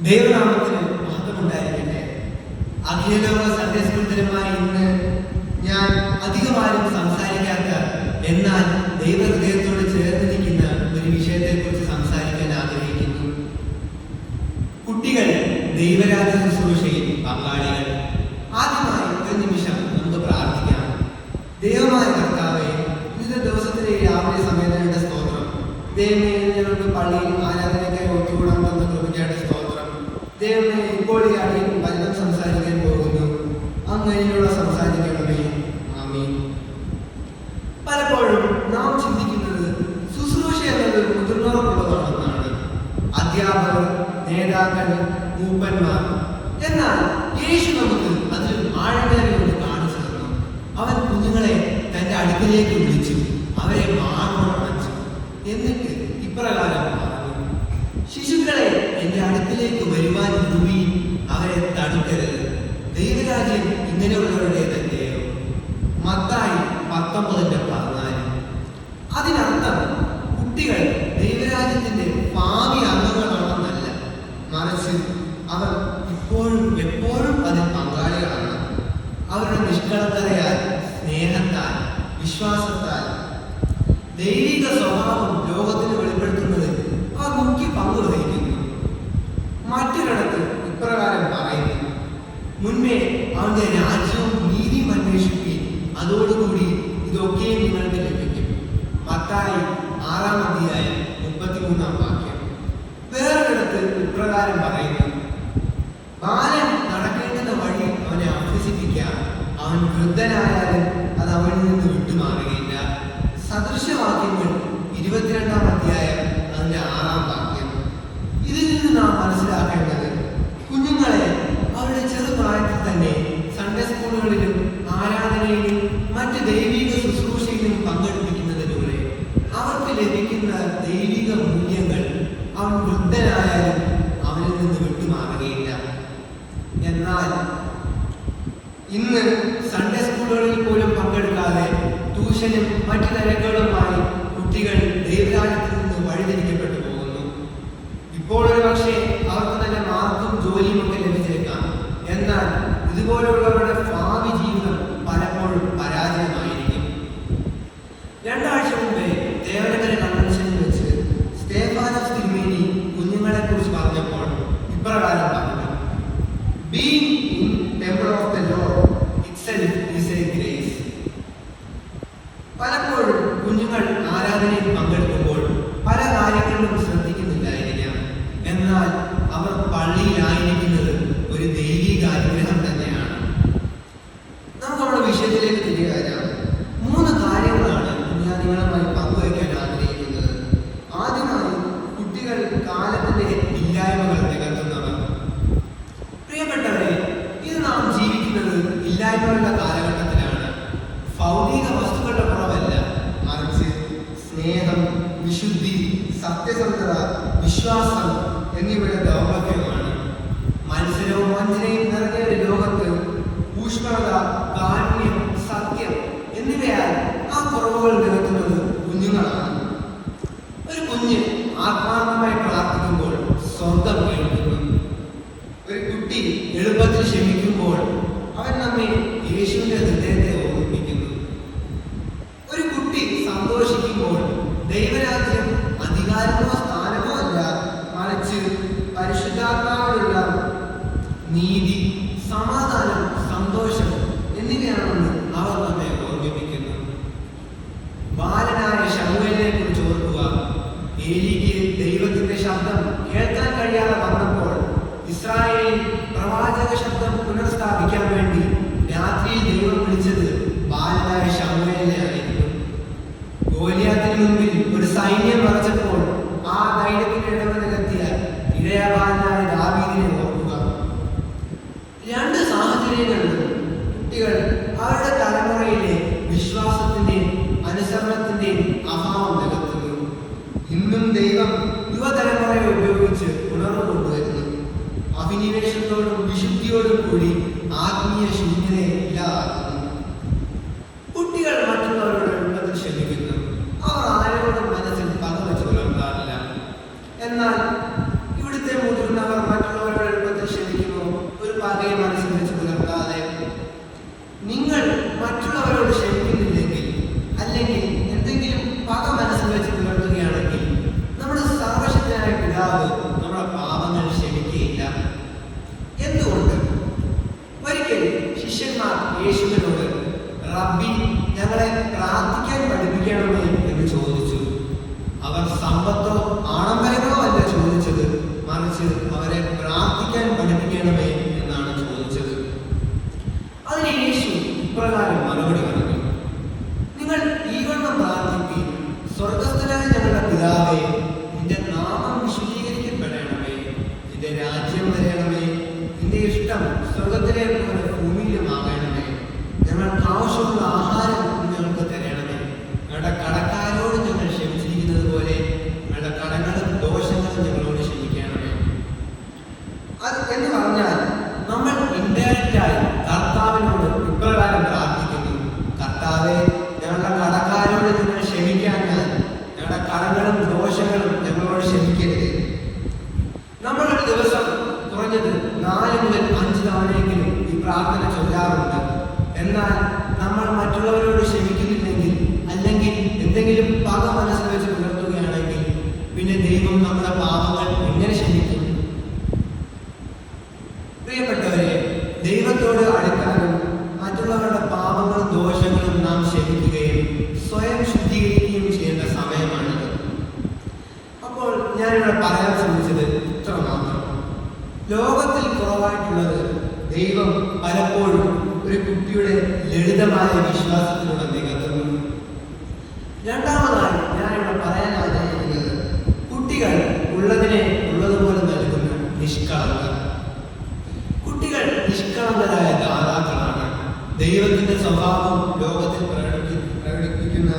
ദൈവനാമത്തിന് മഹത്വമുണ്ടായിരിക്കട്ടെ. അഖിലലോക Sunday school ദിനമായി ഇന്ന് ഞാൻ അധികമാരും സംസാരിക്കാത്ത എന്നാൽ ദൈവഹൃദയത്തോട് ചേർന്ന് നിൽക്കുന്ന ഒരു വിഷയത്തെക്കുറിച്ച് സംസാരിക്കാൻ ആഗ്രഹിക്കുന്നു. കുട്ടികൾ ദൈവരാജ്യ ശുശ്രൂഷയിൽ പങ്കാളികൾ. ആദ്യമായി ഒരു നിമിഷം നമുക്ക് പ്രാർത്ഥിക്കാം. ദൈവമായ കർത്താവേ, ഇന്നത്തെ ദിവസത്തിലെ രാവിലെ സമയത്തിന്റെ സ്തോത്രം. ദൈവമേ, ഞങ്ങൾക്ക് പള്ളിയിൽ ആരാധനയ്ക്കായി ഒത്തുകൂടാൻ തന്ന കൃപയ്ക്കായിട്ട് സ്തോത്രം. ദൈവമേ, ഇപ്പോൾ ഈ അടിയിൽ വചനം സംസാരിക്കാൻ പോകുന്നു. അങ്ങനെയുള്ള സംസാരിക്കണമേ. ആമീൻ. പലപ്പോഴും നാം ചിന്തിക്കുന്നത് ശുശ്രൂഷ എന്നത് മുതിർന്നവർക്കുള്ളതാണെന്നാണ്. അധ്യാപകർ, നേതാക്കൾ, മൂപ്പന്മാർ. എന്നാൽ യേശു നമുക്ക് അതിൽ ആഴമേറിയോട് കാണിച്ചു തന്നു. അവൻ കുഞ്ഞുങ്ങളെ തന്റെ അടുക്കിലേക്ക് വിളിച്ചു, അവരെ മാറണച്ചു. എന്നിട്ട് ഇപ്രകാരം പറഞ്ഞു, ശിശുക്കളെ എന്റെ അടുക്കിലേക്ക് വരുവാൻ വിടുവീൻ, അവരെ തടുക്കരുത്. ദൈവരാജ്യം ഇങ്ങനെയുള്ളവരുടെ തന്നെയോ. മത്തായി 19:14. അതിനർത്ഥം കുട്ടികൾ ദൈവരാജ്യത്തിന്റെ ഭാവി അംഗങ്ങളാണെന്നല്ല, മറിച്ച് അവർ ഇപ്പോഴും എപ്പോഴും അതിൽ പങ്കാളികളാണ്. അവരുടെ നിഷ്കളങ്കതയാൽ, സ്നേഹത്താൽ, വിശ്വാസത്താൽ ദൈവിക സ്വഭാവം ലോകത്തിന് വെളിപ്പെടുത്തുന്നതിൽ അവർ മുഖ്യ പങ്ക് വഹിക്കുന്നു. മറ്റൊരിടത്ത് ഇപ്രകാരം പറയുന്നു, മുൻപേ അവന്റെ രാജ്യവും നീതിയും അന്വേഷിക്കുകയും അതോടുകൂടി ഇതൊക്കെയും നിങ്ങൾക്ക് ലഭിക്കും. മത്തായി 6:33. വേറൊരിടത്ത് ഇപ്രകാരം പറയുന്നു, ബാലൻ നടക്കേണ്ടുന്ന വഴി അവനെ അഭ്യസിപ്പിക്കാം, അവൻ വൃദ്ധനായാലും അത് അവനിൽ നിന്ന് വിട്ടുമാറുകയില്ല. സദൃശവാക്യങ്ങൾ 22-ാം അതിന്റെ 6. ഇതിൽ നിന്ന് നാം മനസ്സിലാക്കേണ്ടത്, കുഞ്ഞുങ്ങളെ അവരുടെ ചെറുപ്രായത്തിൽ തന്നെ സൺഡേ സ്കൂളുകളിലും ആരാധനയിലും മറ്റ് ദൈവിക ശുശ്രൂഷയിലും പങ്കെടുപ്പിക്കുന്നതിലൂടെ അവർക്ക് ലഭിക്കുന്ന ദൈവിക മൂല്യങ്ങൾ അവൻ വൃദ്ധനായാലും അവനിൽ നിന്ന് വിട്ടുമാറുകയില്ല. എന്നാൽ ഇന്ന് സൺഡേ സ്കൂളുകളിൽ പോലും പങ്കെടുക്കാതെ ട്യൂഷനും മറ്റു തിരക്കുകളുമായി കുട്ടികൾ ദൈവരാജ്യത്തിൽ നിന്ന് വഴിതിരിക്കപ്പെട്ടു പോകുന്നു. ഇപ്പോൾ ഒരു പക്ഷേ അവർക്ക് തന്നെ മാർക്കും ജോലിയും ഒക്കെ ലഭിച്ചേക്കാം. എന്നാൽ ഇതുപോലുള്ളവരുടെ ഭാവി ജീവിതം പലപ്പോഴും പരാജയമായിരിക്കും. 2 ആഴ്ച മുമ്പേ ദേവനഗര കൺവെൻഷനിൽ വെച്ച് സ്തേഫാനോസ് തിരുമേനി കുഞ്ഞുങ്ങളെ കുറിച്ച് പറഞ്ഞപ്പോൾ ഇപ്രകാരം പറഞ്ഞു, being in temple of the Lord itself is A grace. പലപ്പോഴും കുഞ്ഞുങ്ങൾ ആരാധനയിൽ പങ്കെടുക്കുമ്പോൾ പല കാര്യങ്ങളിലും ശ്രദ്ധിക്കുന്നില്ലായിരിക്കാം. എന്നാൽ അവർ പള്ളിയിലായിരിക്കുന്നത് ഒരു ദൈവിക അനുഗ്രഹം തന്നെയാണ്. നമുക്ക് നമ്മുടെ വിഷയത്തിലേക്ക് തിരികെ വരാം. 3 കാര്യങ്ങളാണ് ഞാൻ നിങ്ങളുമായി പങ്കുവയ്ക്കാൻ ആഗ്രഹിക്കുന്നത്. ആദ്യമായി, കുട്ടികൾ കാലത്തിന്റെ ഇല്ലായ്മകൾ നികത്തുന്നവർ. പ്രിയപ്പെട്ടവരെ, ഇത് നാം ജീവിക്കുന്നത് ഇല്ലായ്മകളുടെ കാലഘട്ടത്തിലാണ്. ഭൗതിക വസ്തുക്കളുടെ കുറവല്ല, മറിച്ച് സ്നേഹം, വിശുദ്ധി, സത്യസന്ധത, വിശ്വാസം എന്നിവയുടെ ദൗർലഭ്യമാണ്. മത്സരവും വഞ്ചനയും നിറഞ്ഞ ഒരു ലോകത്ത് ഊഷ്മളത, കാരുണ്യം, സത്യം എന്നിവയാൽ ആ കുറവുകൾ നികത്തുന്നത് കുഞ്ഞുങ്ങളാണ്. ഒരു കുഞ്ഞ് ആത്മാർത്ഥമായി പ്രാർത്ഥിക്കുമ്പോൾ സ്വർഗം കേൾക്കുന്നു. ഒരു കുട്ടി എളുപ്പത്തിൽ ക്ഷമിക്കുമ്പോൾ അവൻ നമ്മെ യേശുവിന്റെ ഹൃദയത്തെ ഓർമ്മിപ്പിക്കുന്നു. ഒരു കുട്ടി സന്തോഷിക്കുമ്പോൾ ദൈവരാജ്യം അധികാരമോ സ്ഥാനമോ അല്ല, മറിച്ച് പരിശുദ്ധാത്മാവിലുള്ള നീതി, സമാധാനം, സന്തോഷം എന്നിവയാണെന്ന് അവർ നമ്മെ ഓർമ്മിപ്പിക്കുന്നു. ബാലനായ ശമൂവേലിനെ കുറിച്ച് ഓർക്കുക. ഏലിക്ക് ദൈവത്തിന്റെ ശബ്ദം കേൾക്കാൻ കഴിയാതെ വന്നപ്പോൾ ഇസ്രായേലിൽ പ്രവാചക ശബ്ദം പുനഃസ്ഥാപിക്കാൻ വേണ്ടി രാത്രിയിൽ ദൈവം വിളിച്ചത് ബാലനായ ശമൂവേലിനെ ആയിരുന്നു. ഗോലിയാത്തിന് മുമ്പിൽ ഒരു സൈന്യം മറച്ചപ്പോൾ ആ ധൈര്യത്തിന്റെ ഇടവ് നികത്തിയ ഇടയബാലനായ ദാവീദിനെ ഓർക്കുക. 2 സാഹചര്യങ്ങളിലും കുട്ടികൾ അവരുടെ തലമുറയിലെ വിശ്വാസത്തിന്റെയും അനുസരണത്തിന്റെയും അഭാവം നികത്തുന്നു. ഇന്നും ദൈവം യുവതലമുറയെ ഉപയോഗിച്ച് ഉണർവ് കൊണ്ടുവരുന്നു. അഭിനിവേശത്തോടും വിശുദ്ധിയോടും കൂടി ആത്മീയ ശൂന്യതയെ ഇല്ലാതാക്കുന്നു. കുട്ടികൾ മറ്റുള്ളവരുടെ എളുപ്പത്തിൽ ക്ഷമിക്കുന്നു. അവർ ആരോടും മനസ്സിൽ പങ്കുവെച്ച് പുലർത്താറില്ല. എന്നാൽ ഇവിടുത്തെ മുതിർന്നവർ മറ്റുള്ളവരുടെ പഠിപ്പിക്കണമേ എന്നാണ് ചോദിച്ചത്. അതിന് യേശു ഇപ്രകാരം മറുപടി പറഞ്ഞു, നിങ്ങൾ ഈ വണ്ണം പ്രാർത്ഥിപ്പീൻ: സ്വർഗ്ഗസ്ഥനായ ഞങ്ങളുടെ പിതാവേ, നിന്റെ നാമം വിശുദ്ധീകരിക്കപ്പെടണമേ, നിന്റെ രാജ്യം വരണമേ, നിന്റെ ഇഷ്ടം സ്വർഗത്തിലെ പോലെ ഭൂമിയിലുമാകണമേ. ഞങ്ങൾക്ക് ആവശ്യമുള്ള ആഹാരം ഞങ്ങൾക്ക് തരണമേ. ഞങ്ങളുടെ കടക്കാരോട് ഞങ്ങൾ ക്ഷമിച്ചിരിക്കുന്നത് പോലെ ഞങ്ങളുടെ കടങ്ങളും ദോഷങ്ങളും ഞങ്ങളോട് ക്ഷമിക്കണമേ. അത് എന്ന് പറഞ്ഞാൽ നമ്മൾ ഇൻഡയറക്റ്റായി കർത്താവിനോട് ഇപ്രകാരം പ്രാർത്ഥിക്കുന്നു: കർത്താവെ, ഞങ്ങളുടെ കടക്കാരോട് നിങ്ങൾ ക്ഷമിക്കാൻ, ഞങ്ങളുടെ കടങ്ങളും ദോഷങ്ങളും ഞങ്ങളോട് ക്ഷമിക്കരുത്. നമ്മളൊരു ദിവസം കുറഞ്ഞത് 4 മുതൽ 5 തവണയെങ്കിലും ഈ പ്രാർത്ഥന ചൊല്ലാറുണ്ട്. എന്നാൽ നമ്മൾ മറ്റുള്ളവരോട് ക്ഷമിക്കുന്നില്ലെങ്കിൽ, അല്ലെങ്കിൽ എന്തെങ്കിലും പക മനസ്സിൽ വെച്ച് പുലർത്തുകയാണെങ്കിൽ, പിന്നെ ദൈവം നമ്മുടെ പാപങ്ങൾ എങ്ങനെ ക്ഷമിക്കും? പ്രിയപ്പെട്ടവരെ, ദൈവത്തോട് അടുക്കാനും മറ്റുള്ളവരുടെ പാപങ്ങളും ദോഷങ്ങളും നാം ക്ഷമിക്കുകയും സ്വയം ശുദ്ധീകരിക്കുകയും ചെയ്യേണ്ട സമയമാണിത്. അപ്പോൾ ഞാനിവിടെ പറയാൻ ശ്രമിച്ചത് ഇത്ര മാത്രം. ലോകത്തിൽ കുറവായിട്ടുള്ളത് ദൈവം പലപ്പോഴും ഒരു കുട്ടിയുടെ ലളിതമായ വിശ്വാസത്തിലൂടെ നികത്തുന്നു. രണ്ടാമതായി ഞാനിവിടെ പറയാൻ ആഗ്രഹിക്കുന്നത്, കുട്ടികൾ ഉള്ളതിനെ ഉള്ളതുപോലെ നൽകുന്ന നിഷ്കളങ്കത. കുട്ടികൾ നിഷ്കളങ്കരായ ദാതാക്കളാണ്. ദൈവത്തിന്റെ സ്വഭാവം ലോകത്തിൽ പ്രകടിപ്പിക്കുന്ന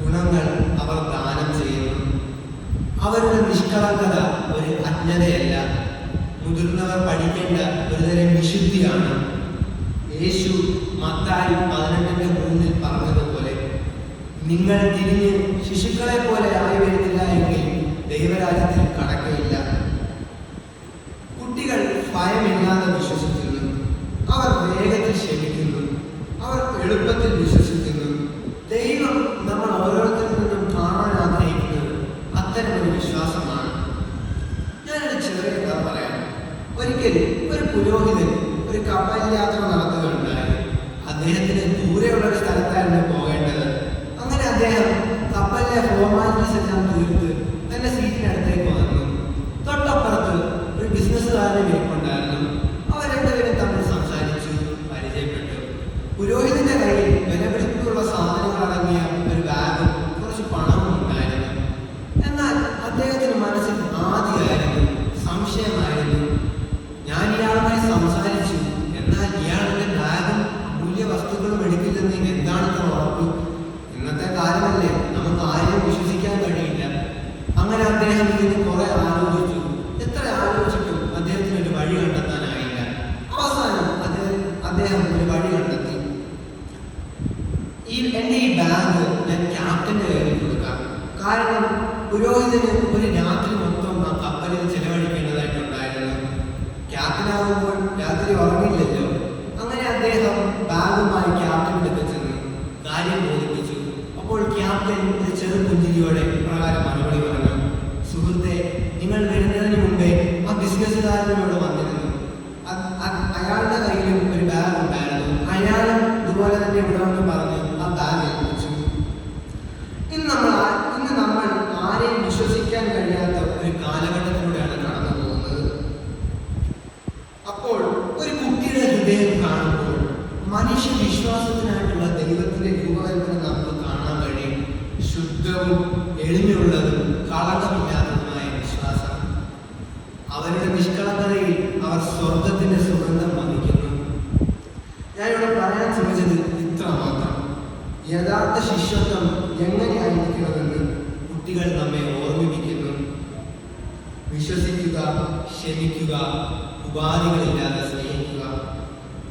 ഗുണങ്ങൾ അവർ ദാനം ചെയ്യുന്നു. അവരുടെ നിഷ്കളങ്കത ഒരു അജ്ഞതയല്ല, മുതിർന്നവർ പഠിക്കേണ്ട ഒരുതരം വിശുദ്ധിയാണ്. യേശു മത്തായി 18:3 പറഞ്ഞതുപോലെ, നിങ്ങൾ തിരിഞ്ഞ് ശിശുക്കളെ പോലെ ആയി വരുന്നില്ല എങ്കിൽ ദൈവരാജ്യത്തിൽ കടക്കയില്ല. കുട്ടികൾ ഭയമില്ലാതെ വിശ്വസിക്കുന്നു, അവർ വേഗത്തിൽ ക്ഷമിക്കുന്നു, അവർ എളുപ്പത്തിൽ വിശ്വസിക്കുന്നു. ദൈവം നമ്മൾ ഓരോരുത്തരിൽ നിന്നും കാണാൻ ആഗ്രഹിക്കുന്നത് അത്തരമൊരു വിശ്വാസമാണ്. ഞാനൊരു ചെറിയ കഥ പറയാം. ഒരിക്കൽ ഒരു പുരോഹിതൻ ഒരു കപ്പൽ യാത്ര നടത്തുകയുണ്ടായി. അദ്ദേഹത്തിന് ദൂരെയുള്ള ഒരു സ്ഥലത്തായിരുന്നു പോകേണ്ടത്. അങ്ങനെ അദ്ദേഹം കപ്പലിലെ ഫോർമാലിറ്റീസ് എല്ലാം തീർത്ത് തന്റെ സീറ്റിനടുത്തേക്ക് വന്നു. തൊട്ടപ്പുറത്ത് ഒരു ബിസിനസ്സുകാരനെ ഇരിപ്പുണ്ടായിരുന്നു. അവർ രണ്ടുപേരും തമ്മിൽ സംസാരിച്ചു, പരിചയപ്പെട്ടു. പുരോഹിതന്റെ കയ്യിൽ വിലപിടിപ്പുള്ള സാധനങ്ങൾ അടങ്ങിയ ഒരു ബാഗും കുറച്ച് പണവും ഉണ്ടായിരുന്നു. എന്നാൽ അദ്ദേഹത്തിന് മനസ്സിൽ ആദിയായിരുന്നു, സംശയമായിരുന്നു. ഞാൻ ഇയാളുമായി സംസാരിച്ചു, എന്നാൽ ഇയാളുടെ ബാഗും മൂല്യ വസ്തുക്കളും എടുക്കില്ലെന്ന് എന്താണെന്ന് ഉറപ്പ്? ഇന്നത്തെ കാലമല്ലേ, നമുക്ക് ആരെയും വിശ്വസിക്കാൻ കഴിയില്ല. അങ്ങനെ അദ്ദേഹം ഇതിന് കുറെ ആലോചിച്ചു. എത്ര ആലോചിച്ചിട്ടും അദ്ദേഹത്തിന് ഒരു വഴി കണ്ടെത്താനായില്ല. അവസാനം അദ്ദേഹം ഒരു വഴി കണ്ടെത്തി. എന്റെ ഈ ബാഗ് ഞാൻ ക്യാപ്റ്റന്റെ കയ്യിൽ കൊടുക്കാം. കാരണം പുരോഹിതന് ഒരു രാത്രി മൊത്തം ആ കപ്പലിൽ ചെലവഴിക്കേണ്ടതായിട്ടുണ്ടായിരുന്നു. ക്യാപ്റ്റനാകുമ്പോൾ രാത്രി ഉറങ്ങില്ലല്ലോ. അങ്ങനെ അദ്ദേഹം ബാഗുമായി ക്യാപ്റ്റന്റെ അടുത്ത് ചെന്നു കാര്യം ബോധിപ്പിച്ചു. അപ്പോൾ ക്യാപ്റ്റൻ ഒരു ചെറു പുഞ്ചിരിയോടെ ഇപ്രകാരം മറുപടി പറഞ്ഞു: സുഹൃത്തെ, നിങ്ങൾ വരുന്നതിന് മുമ്പേ ആ ബിസിനസ്സുകാരനോട് വന്നിരുന്നു. അയാളുടെ കയ്യിലും ഒരു ബാഗ് ഉണ്ടായിരുന്നു. അയാളും ഇതുപോലെ തന്നെ ഇവിടെന്ന് പറഞ്ഞ് ആ ബാഗ് ഏൽപ്പിച്ചു. ഇന്ന് നമ്മൾ ആരെയും വിശ്വസിക്കാൻ കഴിയാത്ത ഒരു കാലഘട്ടത്തിലൂടെയാണ് കടന്നു പോകുന്നത്. അപ്പോൾ ഒരു കുട്ടിയുടെ ഹൃദയം കാണുമ്പോൾ മനുഷ്യ വിശ്വാസത്തിനായിട്ടുള്ള ദൈവത്തിന്റെ രൂപകൽപ്പന നമുക്ക് കാണാൻ കഴിയും. ശുദ്ധവും എളിമയുള്ളതും കളങ്കമില്ലാത്തതുമായ വിശ്വാസം. അവരുടെ നിഷ്കളങ്കതയിൽ അവർ സ്വർഗത്തിന്റെ സുഗന്ധം വഹിക്കുന്നു. ഞാനിവിടെ പറയാൻ ശ്രമിച്ചത് ഇത്ര മാത്രം. യഥാർത്ഥ ശിഷ്യത്വം എങ്ങനെയായിരിക്കണമെന്ന് കുട്ടികൾ നമ്മെ ഓർമ്മിപ്പിക്കുന്നു. വിശ്വസിക്കുക, ക്ഷമിക്കുക, ഉപാധികളില്ലാതെ സ്നേഹിക്കുക.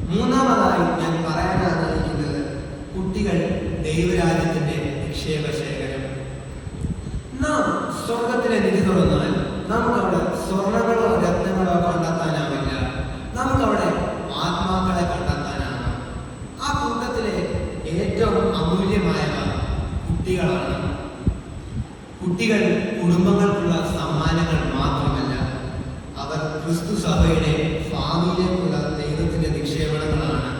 മൂന്നാമതായി ഞാൻ പറയാൻ ആഗ്രഹിക്കുന്നത്, കുട്ടികൾ ദൈവരാജ്യത്തിന്റെ നിക്ഷേപശേഖരം. നാം സ്വർഗത്തിലെ നിധി തുറന്നാൽ നമുക്കവിടെ സ്വർണ്ണങ്ങളോ രത്നങ്ങളോ കണ്ടെത്താനാവില്ല. നമുക്കവിടെ ആത്മാക്കളെ കണ്ടെത്താനാണ്. ആ കൂട്ടത്തിലെ ഏറ്റവും അമൂല്യമായവ കുട്ടികളാണ്. കുട്ടികൾ കുടുംബങ്ങൾക്കുള്ള സമ്മാനങ്ങൾ മാത്രമല്ല, അവർ ക്രിസ്തു സഭയുടെ ഭാവിയിലേക്കുള്ള ദൈവത്തിന്റെ നിക്ഷേപണങ്ങളാണ്.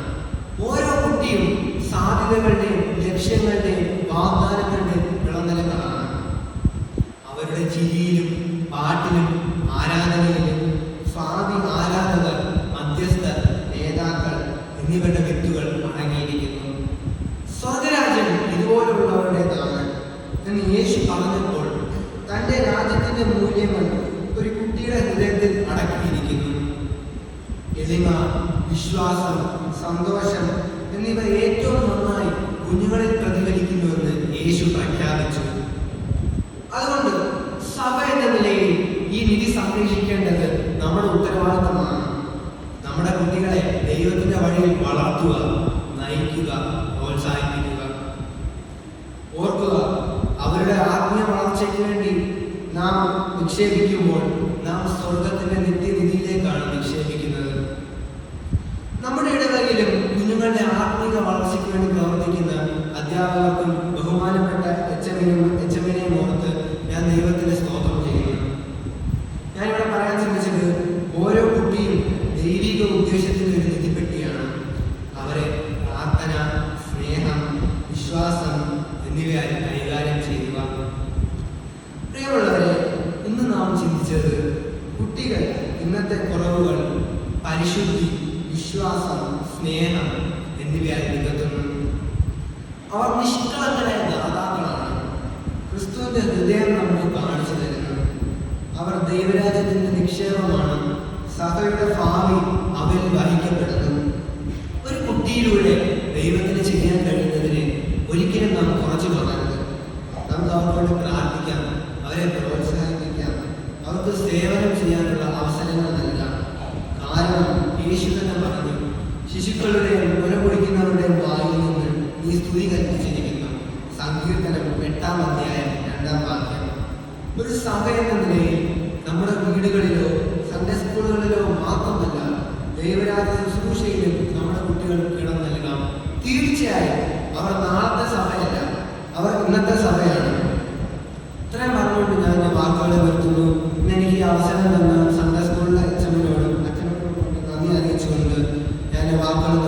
ഓരോ കുട്ടിയും സാധ്യതകളുടെയും ലക്ഷ്യങ്ങളുടെയും വാഗ്ദാനങ്ങളുടെയും വിളനിലങ്ങളാണ്. അവരുടെ ചിരിയിലും പാട്ടിലും ആരാധന എളിമ, വിശ്വാസം, സന്തോഷം എന്നിവ ഏറ്റവും നന്നായി കുഞ്ഞുങ്ങളിൽ പ്രതിഫലിക്കുന്നുവെന്ന് യേശു പ്രഖ്യാപിച്ചു. അതുകൊണ്ട് സഭ എന്ന നിലയിൽ ഈ നിധി സംരക്ഷിക്കേണ്ടത് നമ്മുടെ ഉത്തരവാദിത്തമാണ്. നമ്മുടെ കുട്ടികളെ ദൈവത്തിന്റെ വഴിയിൽ വളർത്തുക, നയിക്കുക, പ്രോത്സാഹിപ്പിക്കുക. ഓർക്കുക, അവരുടെ ആത്മീയ വളർച്ചയ്ക്ക് വേണ്ടി നാം നിക്ഷേപിക്കുമ്പോൾ നാം സ്വർഗത്തിന്റെ നിത്യനിധിയിലേക്കാണ് നിക്ഷേപിക്കുന്നത്. നമ്മുടെ ഇടവകയിലും കുഞ്ഞുങ്ങളുടെ ആത്മീയ വളർച്ചയ്ക്ക് വേണ്ടി പ്രവർത്തിക്കുന്ന അധ്യാപകർക്കും ബഹുമാനപ്പെട്ട എച്ച്.എമ്മിനെയും ഓർത്ത് ഞാൻ ദൈവത്തിന്റെ സ്തോത്രം ചെയ്യുന്നു. ഞാനിവിടെ പറയാൻ ശ്രമിച്ചത്, ഓരോ കുട്ടിയും ദൈവിക ഉദ്ദേശത്തിന്റെ ഒരു നിധിപ്പെട്ടിയാണ്. അവരെ പ്രാർത്ഥന, സ്നേഹം, വിശ്വാസം എന്നിവയാൽ കൈകാര്യം ചെയ്യുക. പ്രിയമുള്ളവരെ, ഇന്ന് നാം ചിന്തിച്ചത് കുട്ടികൾ ഇന്നത്തെ കുറവുകൾ പരിശുദ്ധി, വിശ്വാസം, സ്നേഹം എന്നിവയാൽ നികത്തുന്നു. അവർ നിഷ്കളങ്കരായ ദാതാക്കളാണ്. ക്രിസ്തുവിന്റെ ഹൃദയം നമുക്ക് കാണിച്ചു തരുന്നു. അവർ ദൈവരാജ്യത്തിന്റെ നിക്ഷേപമാണ്. സഭയുടെ ഭാവി അവരിൽ വഹിക്കപ്പെടുന്നു. ഒരു കുട്ടിയിലൂടെ ദൈവത്തിന് ചെയ്യാൻ കഴിയുന്നതിന് ഒരിക്കലും നാം കുറച്ചു കാണരുത്. നമുക്ക് അവരോട് പ്രാർത്ഥിക്കാം, അവരെ പ്രോത്സാഹിപ്പിക്കാം, അവർക്ക് സേവനം ചെയ്യാനുള്ള അവസരങ്ങൾ നൽകാം. കാരണം യേശു തന്നെ പറഞ്ഞു, ശിശുക്കളുടെയും മുല കുടിക്കുന്നവരുടെയും വായിൽ നിന്ന് നീ സ്തുതി കൽപ്പിച്ചിരിക്കുന്നു. സങ്കീർത്തനം 8-ാം അധ്യായം 2-ാം വാക്യം. ഒരു സഭ എന്ന നിലയിൽ നമ്മുടെ വീടുകളിലോ സൺഡേ സ്കൂളുകളിലോ മാത്രമല്ല, ദൈവരാജ്യ ശുശ്രൂഷയിലും നമ്മുടെ കുട്ടികൾക്ക് ഇടം നൽകാം. തീർച്ചയായും അവർ നാളത്തെ സഭയല്ല, അവർ ഇന്നത്തെ സഭയാണ്. ഇത്രയും പറഞ്ഞുകൊണ്ട് ഞാൻ എൻ്റെ വാക്കുകളെ നിർത്തുന്നു. ഇന്ന് എനിക്ക് ഈ അവസരം തന്ന സൺഡേ സ്കൂളിലെ എച്ച്.എമ്മിനോടും അച്ഛനോടും നന്ദി അറിയിച്ചുകൊണ്ട് ഞാൻ എൻ്റെ വാക്കുകൾ